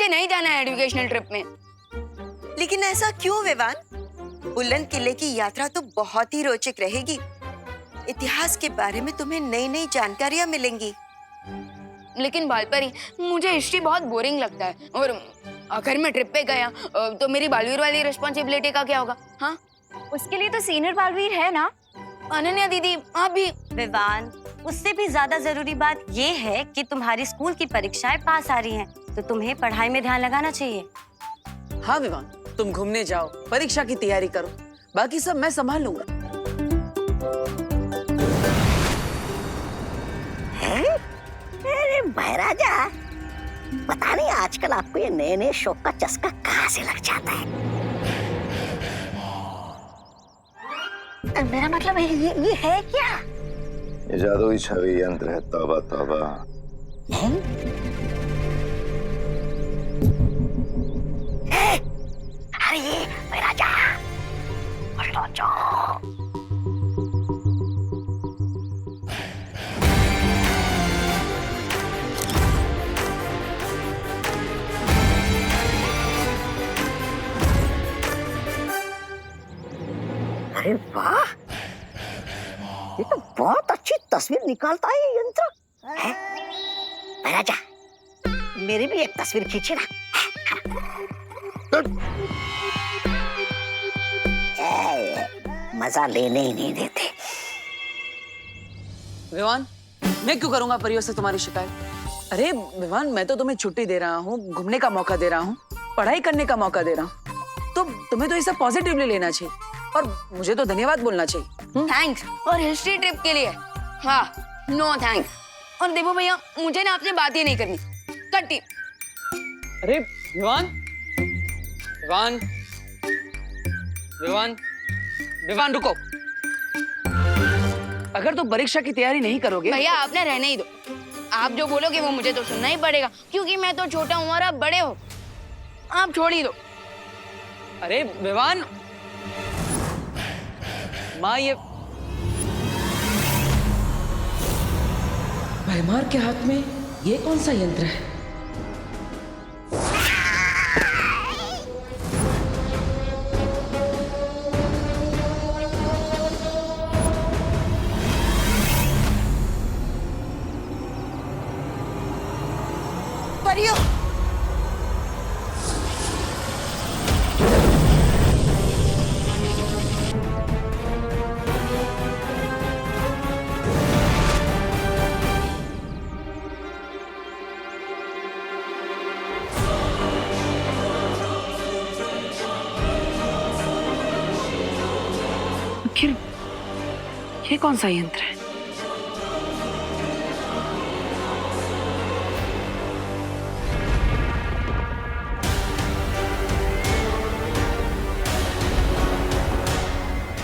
मुझे नहीं जाना है एजुकेशनल ट्रिप में। लेकिन ऐसा क्यों विवान? बुलंद किले की यात्रा तो बहुत ही रोचक रहेगी। इतिहास के बारे में तुम्हें नई नई जानकारियां मिलेंगी। लेकिन बालपरी, मुझे हिस्ट्री बहुत बोरिंग लगता है, और अगर मैं ट्रिप पे गया तो मेरी बालवीर वाली रिस्पॉन्सिबिलिटी का क्या होगा? हाँ, उसके लिए तो सीनियर बालवीर है ना। अनन्या दीदी, आप भी। विवान, उससे भी ज्यादा जरूरी बात ये है कि तुम्हारी स्कूल की परीक्षाएं पास आ रही हैं, तो तुम्हें पढ़ाई में ध्यान लगाना चाहिए। हाँ विवान, तुम घूमने जाओ, परीक्षा की तैयारी करो, बाकी सब मैं संभाल लूंगा। अरे महाराजा, पता नहीं आजकल आपको ये नए नए शौक का चस्का कहाँ से लग जाता है। मेरा मतलब है ये है क्या? ये जादुई छवि यंत्र है। तौबा तौबा। अरे ये महाराजा, अरे वाह, ये तो बहुत अच्छी तस्वीर निकालता है ये यंत्र। महाराजा, मेरी भी एक तस्वीर खींची ना। मजा लेने ही नहीं देते। विवान, मैं क्यों करूंगा परियों से तुम्हारी शिकायत? अरे विवान, मैं तो तुम्हें छुट्टी दे रहा हूँ, घूमने का मौका दे रहा हूँ, पढ़ाई करने का मौका दे रहा हूँ, तो तुम्हें तो ये सब पॉजिटिवली लेना चाहिए और मुझे तो धन्यवाद बोलना चाहिए। थैंक्स। और हिस्ट्री ट्रिप के लिए हाँ, नो थैंक्स। और देखो भैया, मुझे ना आपसे बात ही नहीं करनी, कट्टी। अरे विवान, विवान, विवान, विवान रुको। अगर तुम परीक्षा की तैयारी नहीं करोगे भैया, आपने रहने ही दो। आप जो बोलोगे वो मुझे तो सुनना ही पड़ेगा, क्योंकि मैं तो छोटा हूँ और आप बड़े हो। आप छोड़ ही दो। अरे विवान, माँ ये भैमार के हाथ में ये कौन सा यंत्र है? परियो, आखिर ये कौन सा यंत्र है?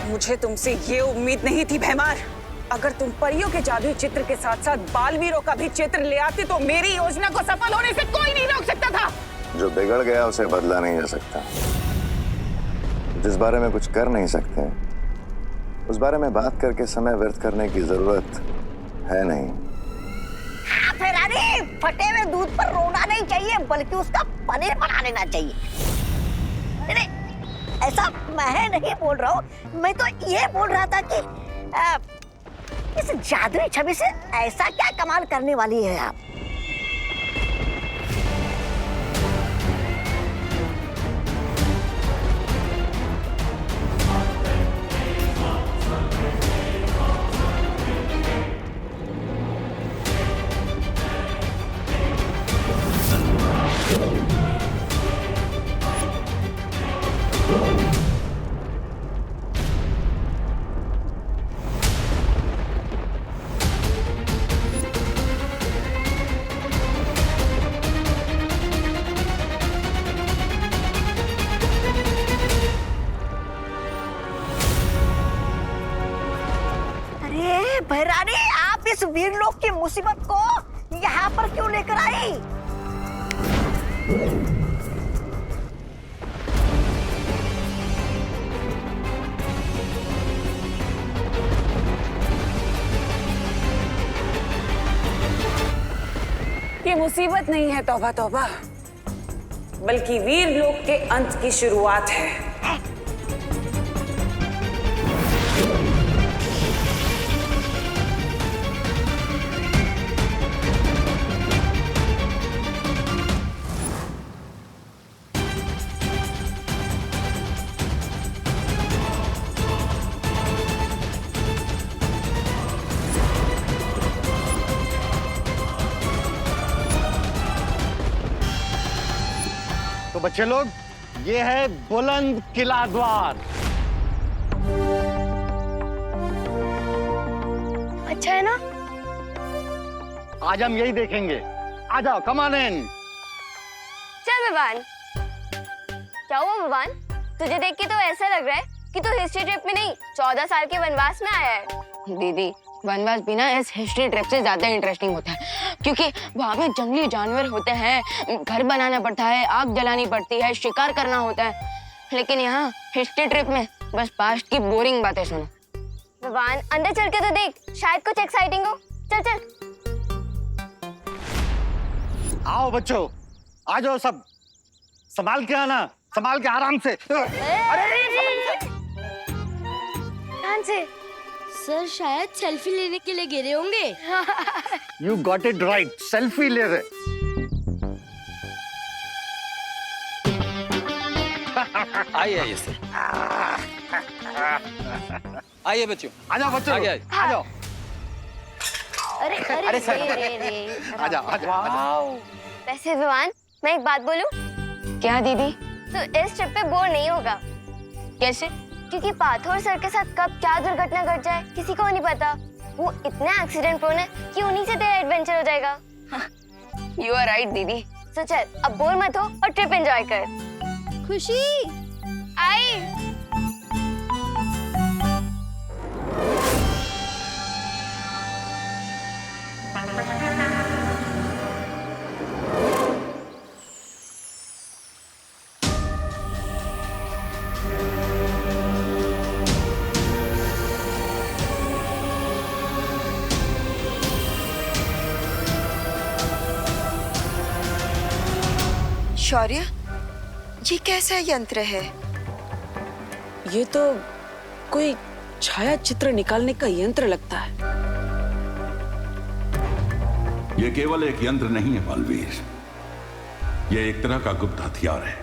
मुझे तुमसे ये उम्मीद नहीं थी भैमार। अगर तुम परियों के जादुई चित्र के साथ साथ बालवीरों का भी चित्र ले आते तो मेरी योजना को सफल होने से कोई नहीं रोक सकता था। जो बिगड़ गया उसे बदला नहीं जा सकता। जिस बारे में कुछ कर नहीं सकते, उस बारे में बात करके समय व्यर्थ करने की जरूरत है नहीं। हाँ फिर फटे हुए दूध पर रोना नहीं चाहिए, बल्कि उसका पनीर बना लेना चाहिए। नहीं, ऐसा मैं नहीं बोल रहा हूँ, मैं तो ये बोल रहा था कि इस जादुई छवि से ऐसा क्या कमाल करने वाली है आप? भैरानी, आप इस वीरलोक की मुसीबत को यहाँ पर क्यों लेकर आई? ये मुसीबत नहीं है, तौबा तौबा, बल्कि वीर लोक के अंत की शुरुआत है। तो बच्चे लोग, ये है बुलंद किला द्वार। अच्छा है ना? आज हम यही देखेंगे। आ जाओ, कम ऑन इन। चल विवान। क्या हुआ विवान? तुझे देख के तो ऐसा लग रहा है कि तू हिस्ट्री ट्रिप में नहीं 14 साल के वनवास में आया है। दीदी, वनवास भी ना इस हिस्ट्री ट्रिप से ज्यादा इंटरेस्टिंग होता है, क्योंकि वहाँ पे जंगली जानवर होते हैं, घर बनाना पड़ता है, आग जलानी पड़ती है, शिकार करना होता है। लेकिन यहाँ हिस्ट्री ट्रिप में बस पास्ट की बोरिंग बातें सुनो। विवान, अंदर चल के तो देख, शायद कुछ एक्साइटिंग हो। चल चल। आओ बच्चों, आ जाओ सब। संभाल के आना, संभाल के आराम से। ध्यान से। सर शायद सेल्फी लेने के लिए गिरे होंगे। You got it right, selfie ले रहे। आइए आइए सर, आइए बच्चों, आ जाओ बच्चों, आगे, आगे। आ जाओ। अरे अरे सर, आ जाओ, आ जाओ। वैसे विवान, मैं एक बात बोलूं? क्या दीदी? तो इस ट्रिप पे बोर नहीं होगा। कैसे? क्योंकि पाथोर सर के साथ कब क्या दुर्घटना घट जाए किसी को नहीं पता। वो इतने एक्सीडेंट प्रोन है कि उन्हीं से तेरा एडवेंचर हो जाएगा। यू आर राइट दीदी। तो चल, अब बोर मत हो और ट्रिप एंजॉय कर। खुशी, आई। शौर्य, ये कैसा यंत्र है? ये तो कोई छाया चित्र निकालने का यंत्र लगता है। ये केवल एक यंत्र नहीं है बालवीर, ये एक तरह का गुप्त हथियार है।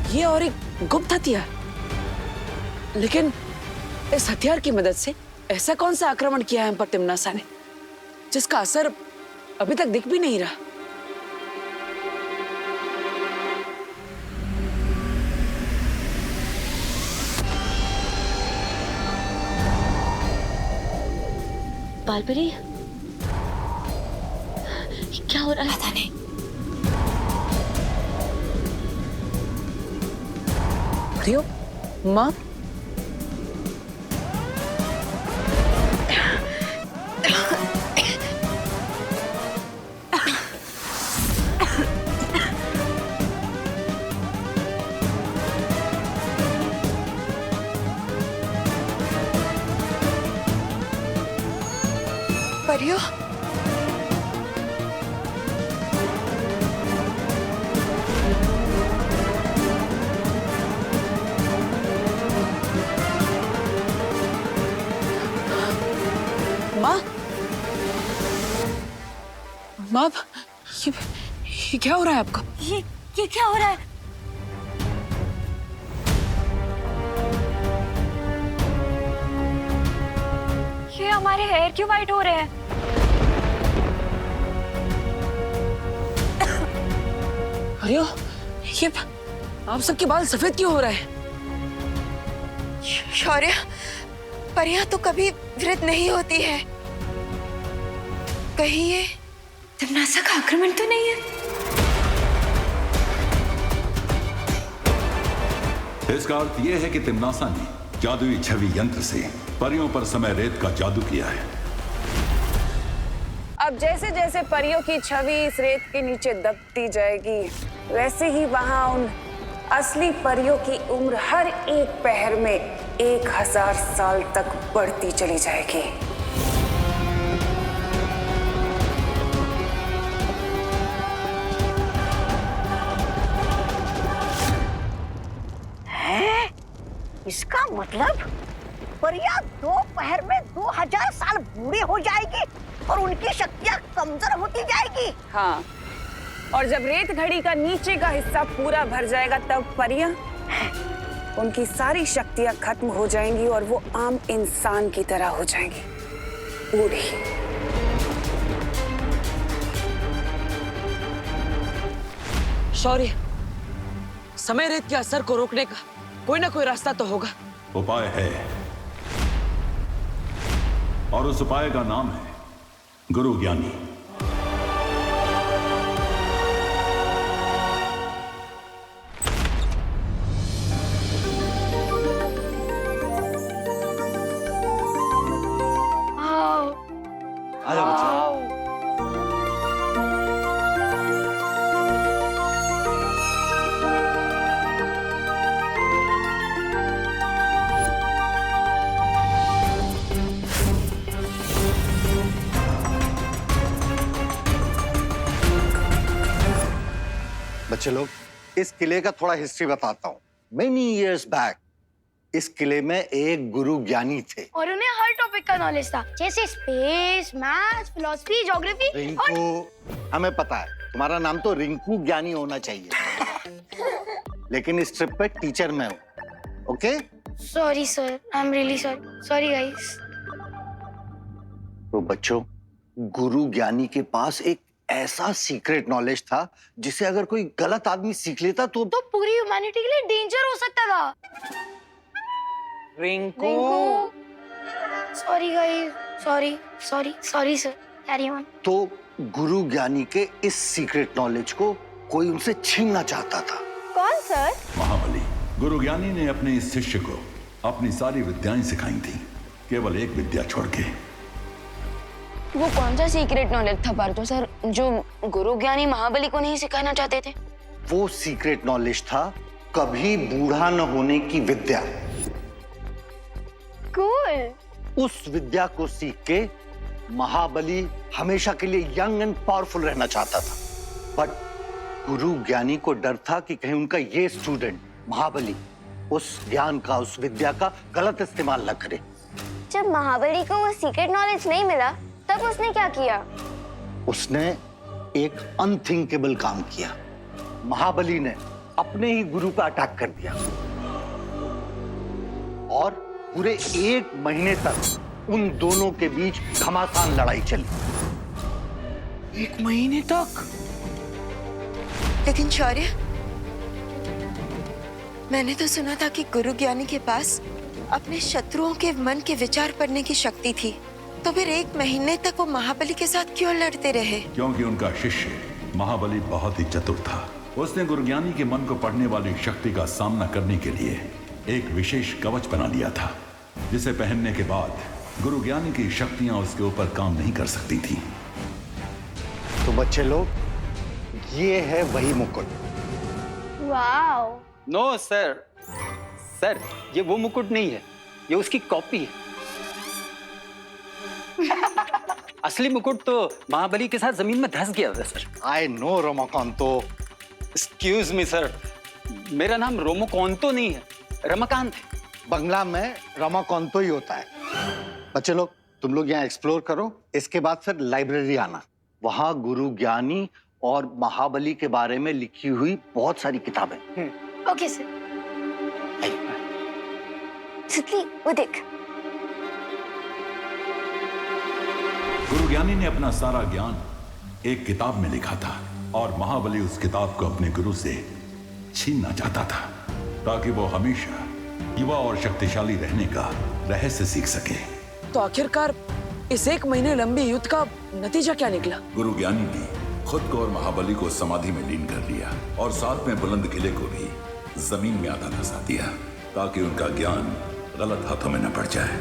ये और एक गुप्त हथियार। लेकिन इस हथियार की मदद से ऐसा कौन सा आक्रमण किया है हम पर तिम्नासा ने, जिसका असर अभी तक दिख भी नहीं रहा? बालपरी, क्या हो रहा है? पता नहीं। प्रियो, माँ, परियो, माँ, माँ, ये क्या हो रहा है आपको? ये क्या हो रहा है? ये हमारे हेयर क्यों वाइट हो रहे हैं? अरे ये आप सबके बाल सफेद क्यों हो रहे हैं? शौर्य, परियां तो कभी वृद्ध नहीं होती है। कहीं ये तिम्नासा का आक्रमण तो नहीं है? इसका अर्थ यह है कि तिम्नासा ने जादुई छवि यंत्र से परियों पर समय रेत का जादू किया है। अब जैसे जैसे परियों की छवि इस रेत के नीचे दबती जाएगी, वैसे ही वहां उन असली परियों की उम्र हर एक पहर में 1000 साल तक बढ़ती चली जाएगी। हैं? इसका मतलब परियां 2 पहर में 2000 साल बूढ़ी हो जाएगी और उनकी शक्तियां कमजोर होती जाएगी। हाँ, और जब रेत घड़ी का नीचे का हिस्सा पूरा भर जाएगा तब परियां उनकी सारी शक्तियां खत्म हो जाएंगी और वो आम इंसान की तरह हो जाएंगी, बूढ़ी। शौर्य, समय रेत के असर को रोकने का कोई ना कोई रास्ता तो होगा। उपाय है, और उस उपाय का नाम है गुरु ज्ञानी। आ जाओ बच्चों। बच्चे लोग, इस किले का थोड़ा हिस्ट्री बताता हूँ। मेनी इयर्स बैक इस किले में एक गुरु ज्ञानी थे। और उन्हें हर टॉपिक का नॉलेज था, जैसे space, maths, philosophy, geography. Rinku, हमें पता है तुम्हारा नाम तो रिंकू ज्ञानी होना चाहिए, लेकिन इस ट्रिप पे टीचर मैं हूँ। Okay? Sorry sir, I am really sorry. Sorry guys. तो बच्चों, गुरु ज्ञानी के पास एक ऐसा सीक्रेट नॉलेज था जिसे अगर कोई गलत आदमी सीख लेता तो पूरी ह्यूमैनिटी के लिए डेंजर हो सकता था। Rinku, sorry guys, sorry sorry sorry sir, carry on. तो गुरु ज्ञानी के इस सीक्रेट नॉलेज को कोई उनसे छीनना चाहता था। कौन सर? महाबली। गुरु ज्ञानी ने अपने इस शिष्य को अपनी सारी विद्याएं सिखाई थी, केवल एक विद्या छोड़ के। वो कौन सा सीक्रेट नॉलेज था पार्थो सर जो गुरु ज्ञानी महाबली को नहीं सिखाना चाहते थे? वो सीक्रेट नॉलेज था कभी बूढ़ा न होने की विद्या। कूल। उस विद्या को सीख के महाबली हमेशा के लिए यंग एंड पावरफुल रहना चाहता था, बट गुरु ज्ञानी को डर था कि कहीं उनका ये स्टूडेंट महाबली उस ज्ञान का, उस विद्या का गलत इस्तेमाल न करे। जब महाबली को वो सीक्रेट नॉलेज नहीं मिला तब उसने क्या किया? उसने एक अनथिंकेबल काम किया। महाबली ने अपने ही गुरु पर अटैक कर दिया और पूरे 1 महीने तक उन दोनों के बीच घमासान लड़ाई चली। 1 महीने तक? लेकिन शौर्य, मैंने तो सुना था कि गुरु ज्ञानी के पास अपने शत्रुओं के मन के विचार पढ़ने की शक्ति थी, तो फिर 1 महीने तक वो महाबली के साथ क्यों लड़ते रहे? क्योंकि उनका शिष्य महाबली बहुत ही चतुर था। उसने गुरु ज्ञानी के मन को पढ़ने वाली शक्ति का सामना करने के लिए एक विशेष कवच बना लिया था, जिसे पहनने के बाद गुरु ज्ञानी की शक्तियां उसके ऊपर काम नहीं कर सकती थी। तो बच्चे लोग, ये है वही मुकुट। वाओ। नो सर, सर ये वो मुकुट नहीं है, ये उसकी कॉपी है। असली मुकुट तो महाबली के साथ जमीन में धंस गया था sir. I know Romakanto. Excuse me sir, मेरा नाम रोमोकांतो नहीं है, रमाकांत है। बंगला में रमाकांतो ही होता है। बच्चे लोग, तुम लोग यहाँ एक्सप्लोर करो, इसके बाद फिर लाइब्रेरी आना। वहाँ गुरु ज्ञानी और महाबली के बारे में लिखी हुई बहुत सारी किताबें। Okay sir. सिद्धि, वो देख। गुरु ज्ञानी ने अपना सारा ज्ञान एक किताब में लिखा था और महाबली उस किताब को अपने गुरु से छीनना चाहता था, ताकि वो हमेशा युवा और शक्तिशाली रहने का रहस्य सीख सके। तो आखिरकार इस 1 महीने लंबे युद्ध का नतीजा क्या निकला? गुरु ज्ञानी ने खुद को और महाबली को समाधि में लीन कर लिया और साथ में बुलंद किले को भी जमीन में आधा धंसा दिया, ताकि उनका ज्ञान गलत हाथों में न पड़ जाए।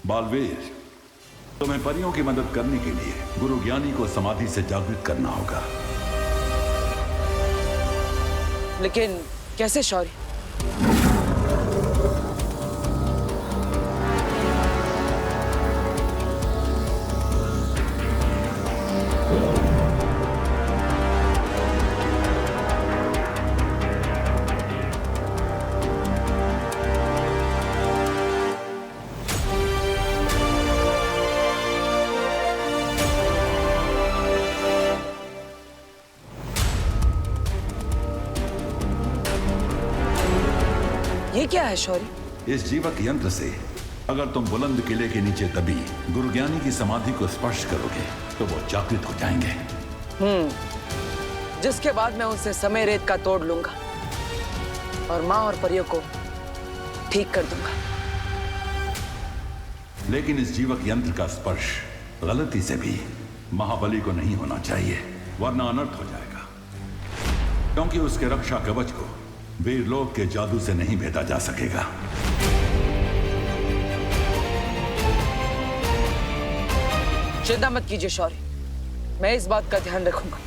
बालवीर, तुम्हें परियों की मदद करने के लिए गुरु ज्ञानी को समाधि से जागृत करना होगा। लेकिन कैसे शौर्य? ये क्या है शौर्य? इस जीवक यंत्र से अगर तुम बुलंद किले के नीचे दबी गुरु ज्ञानी की समाधि को स्पर्श करोगे तो वो जागृत हो जाएंगे। जिसके बाद मैं उनसे समय रेत का तोड़ लूंगा और माँ और परियों को ठीक कर दूंगा। लेकिन इस जीवक यंत्र का स्पर्श गलती से भी महाबली को नहीं होना चाहिए, वरना अनर्थ हो जाएगा। क्योंकि उसके रक्षा कवच को वीरलोक के जादू से नहीं भेदा जा सकेगा। चिंता मत कीजिए शौर्य, मैं इस बात का ध्यान रखूंगा।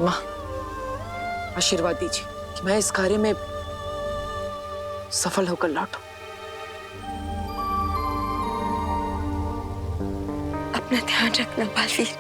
माँ, आशीर्वाद दीजिए कि मैं इस कार्य में सफल होकर लौटूं। अपना ध्यान रखना बालवीर।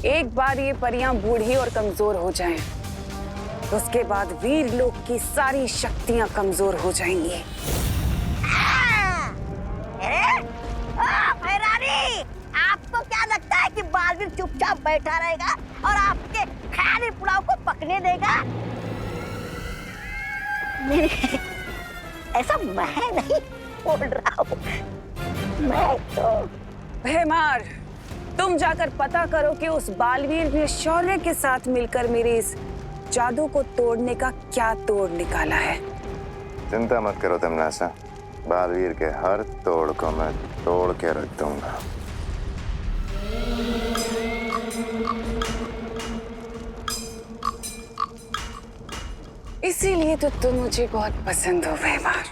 एक बार ये परियां बूढ़ी और कमजोर हो जाएं, तो उसके बाद वीर लोक की सारी शक्तियां कमजोर हो जाएंगी। भैरानी, आपको क्या लगता है कि बालवीर चुपचाप बैठा रहेगा और आपके ख्याली पुलाव को पकने देगा? नहीं, ऐसा मैं नहीं बोल रहा हूँ। मैं तो भैमार, तुम जाकर पता करो कि उस बालवीर ने शौर्य के साथ मिलकर मेरे इस जादू को तोड़ने का क्या तोड़ निकाला है। चिंता मत करो तमनासा, बालवीर के हर तोड़ को मैं तोड़ के रख दूंगा। इसीलिए तो तुम मुझे बहुत पसंद हो भैमार,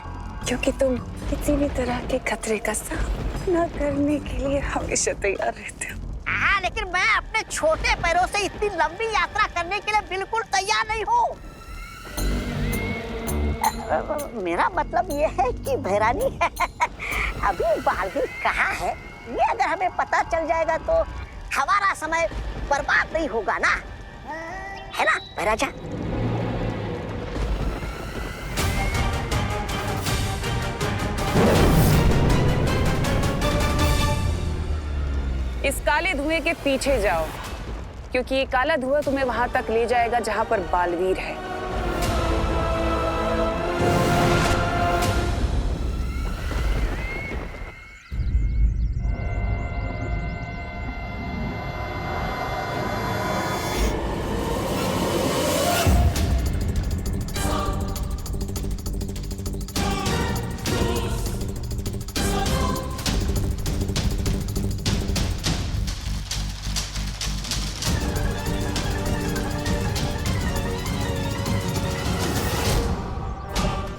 क्योंकि तुम किसी भी तरह के खतरे का सामना करने के लिए हमेशा तैयार रहते हो। हाँ, लेकिन मैं अपने छोटे पैरों से इतनी लंबी यात्रा करने के लिए बिल्कुल तैयार नहीं हूँ। मेरा मतलब ये है कि भैरानी अभी बालवीर कहाँ है, ये अगर हमें पता चल जाएगा तो हमारा समय बर्बाद नहीं होगा ना, है ना भैराजा? इस काले धुएं के पीछे जाओ, क्योंकि ये काला धुआं तुम्हें वहां तक ले जाएगा जहां पर बालवीर है।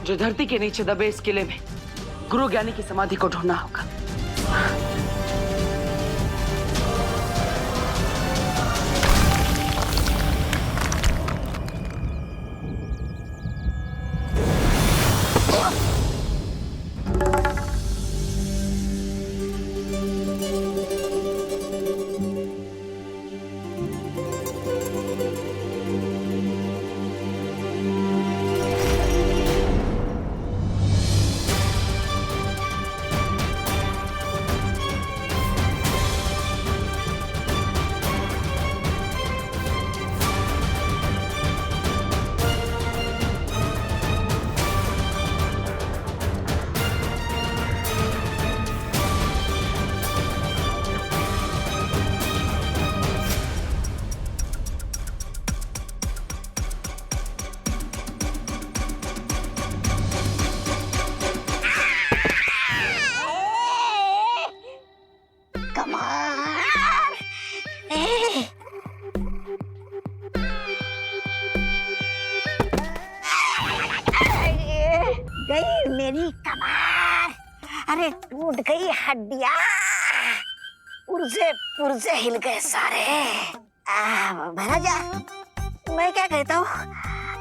जो धरती के नीचे दबे इस किले में गुरु ज्ञानी की समाधि को ढूंढना होगा। मेरी कमर, अरे टूट गई हड्डियां, पुर्जे हिल गए सारे। महाराजा, मैं क्या कहता हूँ,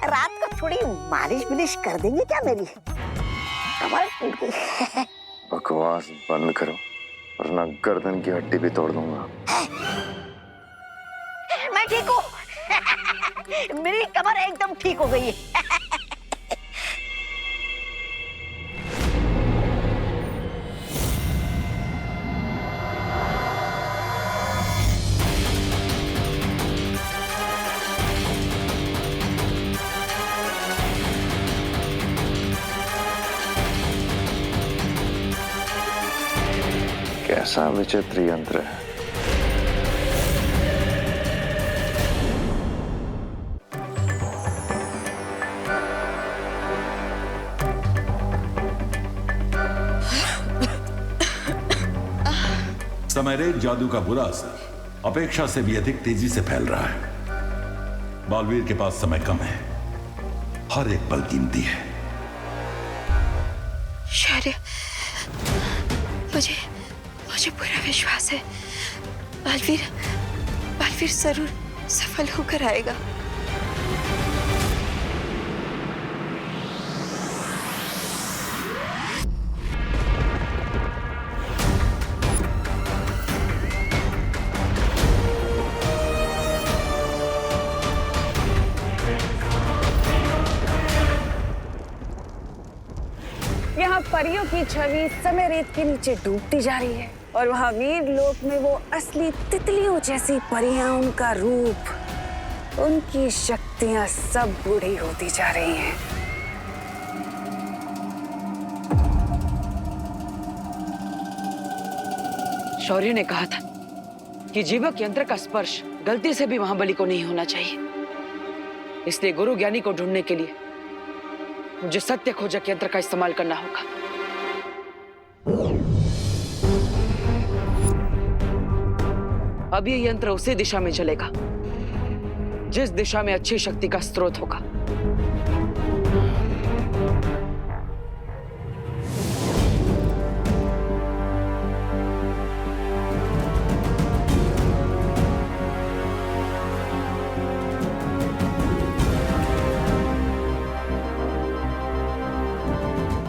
रात को थोड़ी मालिश कर देंगे क्या मेरी? कमर टूट गई। बकवास बंद करो वरना गर्दन की हड्डी भी तोड़ दूंगा। मैं ठीक हूँ। मेरी कमर एकदम ठीक हो गई है। कैसा विचित्र यंत्र है। समय रेत जादू का बुरा असर अपेक्षा से भी अधिक तेजी से फैल रहा है। बालवीर के पास समय कम है, हर एक पल कीमती है। शौर्य, मुझे पूरा विश्वास है बालवीर जरूर सफल होकर आएगा। यहाँ परियों की छवि समय रेत के नीचे डूबती जा रही है और वहाँ वीर लोक में वो असली तितलियों जैसी परियां, उनका रूप, उनकी शक्तियां सब बूढ़ी होती जा रही हैं। शौर्य ने कहा था कि जीवक यंत्र का स्पर्श गलती से भी महाबली को नहीं होना चाहिए। इसलिए गुरु ज्ञानी को ढूंढने के लिए मुझे सत्य खोजक यंत्र का इस्तेमाल करना होगा। अब ये यंत्र उसी दिशा में चलेगा जिस दिशा में अच्छी शक्ति का स्रोत होगा।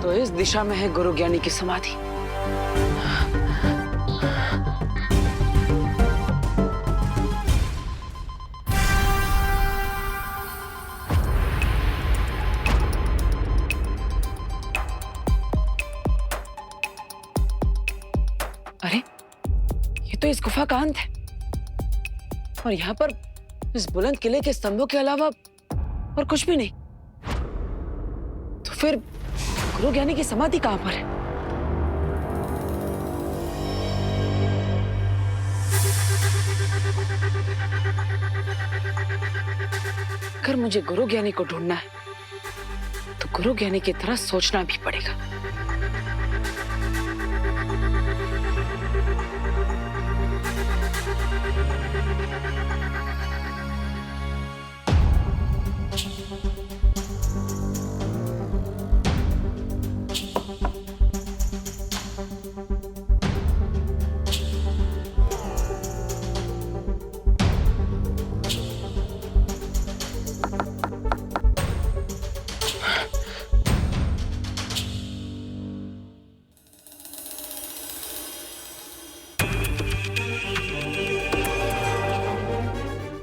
तो इस दिशा में है गुरु ज्ञानी की समाधि। अरे, ये तो इस गुफा का अंत है और यहाँ पर इस बुलंद किले के स्तंभों के अलावा और कुछ भी नहीं। तो फिर गुरु ज्ञानी की समाधि कहाँ पर है? अगर मुझे गुरु ज्ञानी को ढूंढना है तो गुरु ज्ञानी की तरह सोचना भी पड़ेगा।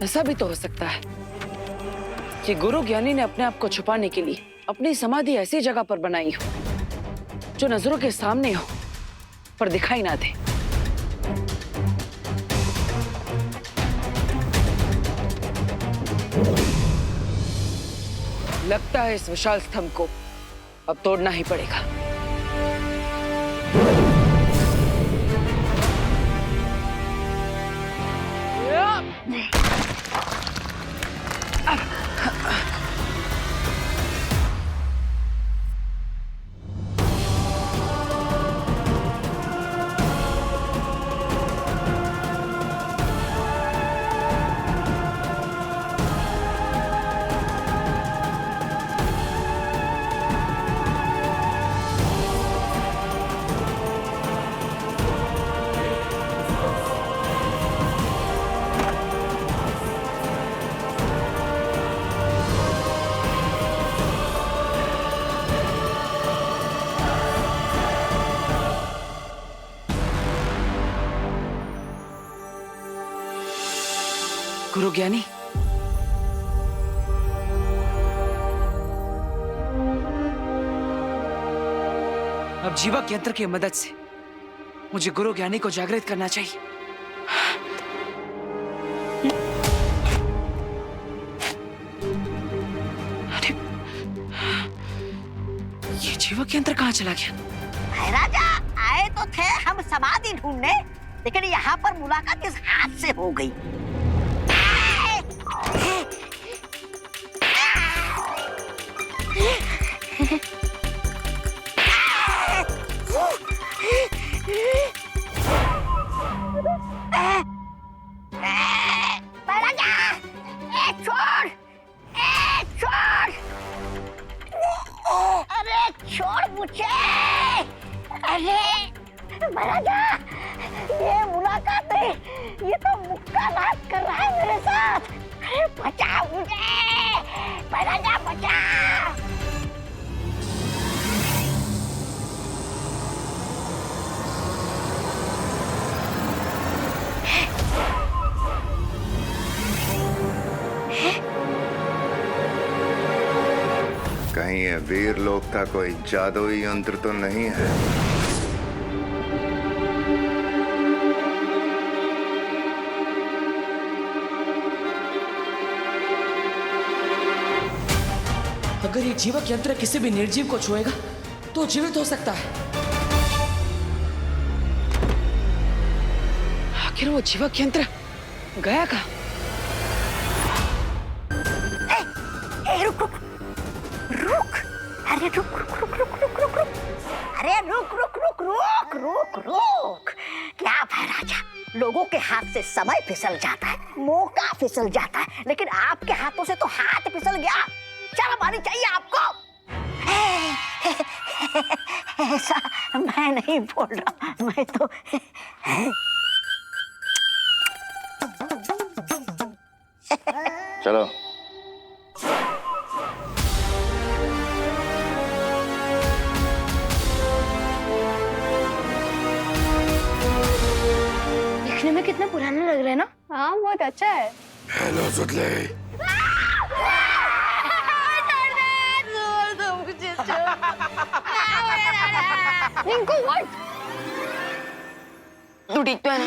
ऐसा भी तो हो सकता है कि गुरु ज्ञानी ने अपने आप को छुपाने के लिए अपनी समाधि ऐसी जगह पर बनाई हो जो नजरों के सामने हो पर दिखाई ना दे। लगता है इस विशाल स्तंभ को अब तोड़ना ही पड़ेगा। गुरु ज्ञानी, अब जीवक यंत्र की मदद से मुझे गुरु ज्ञानी को जागृत करना चाहिए। अरे, ये जीवक यंत्र कहाँ चला गया? राजा आए तो थे हम समाधि ढूंढने, लेकिन यहाँ पर मुलाकात इस हाथ से हो गई। छोड़, छोड़, अरे छोड़ मुझे। अरे महाराजा, ये मुलाकात नहीं, ये तो मुक्का नाच कर रहा है मेरे साथ। अरे बचा मुझे महाराजा, बचा। कहीं ये वीर लोक का कोई जादुई यंत्र तो नहीं है? अगर ये जीवक यंत्र किसी भी निर्जीव को छुएगा तो जीवित हो सकता है। आखिर वो जीवक यंत्र गया कहाँ? रुक रुक रुक, अरे रुक रुक रुक रुक रुक रुक रुक, अरे रुक रुक रुक रुक रुक रुक। क्या है राजा, लोगों के हाथ से समय फिसल जाता है, मौका फिसल जाता है, लेकिन आपके हाथों से तो हाथ फिसल गया। शर्म आनी चाहिए आपको। ऐसा मैं नहीं बोल रहा, मैं तो चलो। दिखने में कितना पुराना लग रहा है ना? हाँ बहुत अच्छा है। हेलो सुतले। रिंकू व्हाट? तू ठीक तो है ना?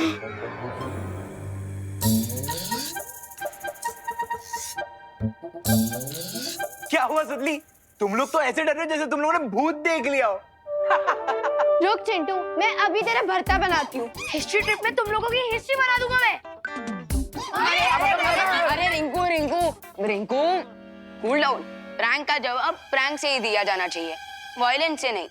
क्या हुआ सुतली? तुम लोग तो ऐसे डर रहे हो जैसे तुम लोगों ने भूत देख लिया हो। रुक चिंटू, मैं अभी तेरा भरता बनाती हूँ। हिस्ट्री ट्रिप में तुम लोगों की हिस्ट्री बना दूंगा मैं। अरे Rinku Rinku Rinku, cool down. Prank का जवाब प्रैंक से ही दिया जाना चाहिए, वायलेंस से नहीं।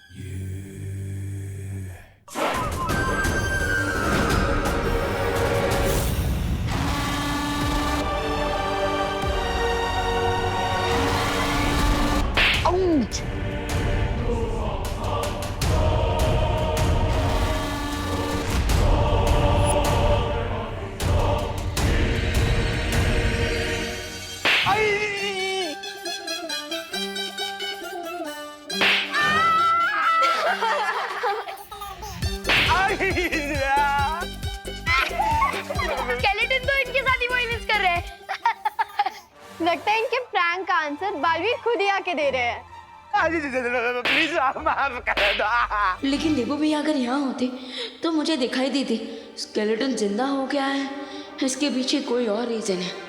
स्केलेटन तो इनके साथ ही वायलेंस कर रहे हैं। लगता है इनके प्रैंक का आंसर बालवीर खुद ही आके दे रहे हैं। प्लीज माफ कर दो। लेकिन देवू भैया अगर यहाँ होते तो मुझे दिखाई देती स्केलेटन जिंदा हो गया है, इसके पीछे कोई और रीजन है।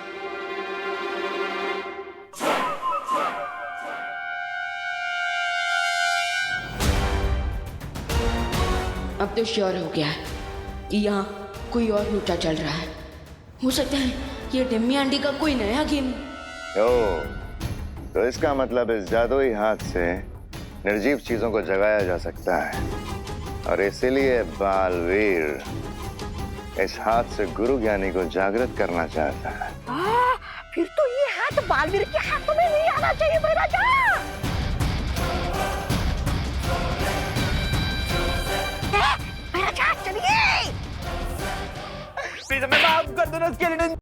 अब तो श्योर हो गया है कि यहाँ कोई और लूटा चल रहा है। हो सकता है ये डिम्मी आंटी का कोई नया गेम। तो इसका मतलब इस जादुई हाथ से निर्जीव चीजों को जगाया जा सकता है, और इसीलिए बालवीर इस हाथ से गुरु ज्ञानी को जागृत करना चाहता है। फिर तो ये हाथ बालवीर के हाथों में नहीं आना चाहिए महाराजा। महाराजा चलिए। प्लीज हमें माफ कर दो ना स्केलेटन।